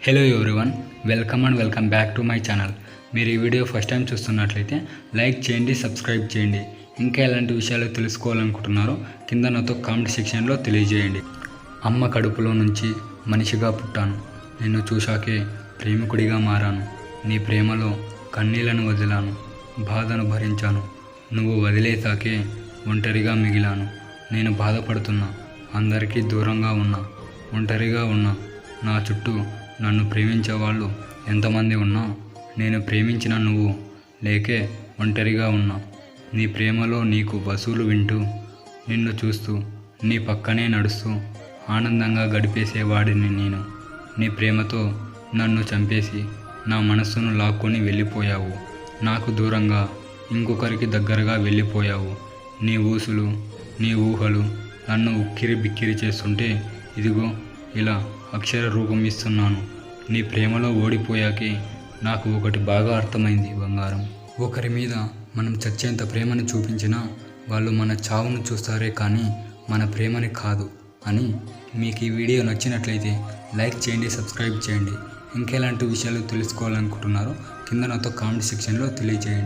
Hello everyone, welcome back to my channel. మీరు ఈ video first time చూస్తున్నట్లయితే like చేయండి, సబ్స్క్రైబ్ చేయండి. ఇంకా ఎలాంటి విషయాలు తెలుసుకోవాలనుకుంటున్నారో కింద నాతో కామెంట్ సెక్షన్లో తెలియజేయండి. అమ్మ కడుపులో నుంచి మనిషిగా పుట్టాను. నిన్ను చూశాకే ప్రేమికుడిగా మారాను. నీ ప్రేమలో కన్నీళ్లను వదిలాను, బాధను భరించాను. నువ్వు వదిలేసాకే ఒంటరిగా మిగిలాను. నేను బాధపడుతున్నా, అందరికీ దూరంగా ఉన్నా, ఒంటరిగా ఉన్నా. నా చుట్టూ నన్ను ప్రేమించే వాళ్ళు ఎంతమంది ఉన్నా నేను ప్రేమించిన నువ్వు లేకే ఒంటరిగా ఉన్నా. నీ ప్రేమలో నీకు వసూలు వింటూ, నిన్ను చూస్తూ, నీ పక్కనే నడుస్తూ ఆనందంగా గడిపేసేవాడిని నేను. నీ ప్రేమతో నన్ను చంపేసి నా మనస్సును లాక్కొని వెళ్ళిపోయావు. నాకు దూరంగా ఇంకొకరికి దగ్గరగా వెళ్ళిపోయావు. నీ ఊసులు, నీ ఊహలు నన్ను ఉక్కిరి బిక్కిరి చేస్తుంటే ఇదిగో ఇలా అక్షర రూపం ఇస్తున్నాను. నీ ప్రేమలో ఓడిపోయాకే నాకు ఒకటి బాగా అర్థమైంది బంగారం. ఒకరి మీద మనం చచ్చేంత ప్రేమను చూపించినా వాళ్ళు మన చావును చూస్తారే కానీ మన ప్రేమని కాదు అని. మీకు ఈ వీడియో నచ్చినట్లయితే లైక్ చేయండి, సబ్స్క్రైబ్ చేయండి. ఇంకెలాంటి విషయాలు తెలుసుకోవాలనుకుంటున్నారో కింద నాతో కామెంట్ సెక్షన్లో తెలియజేయండి.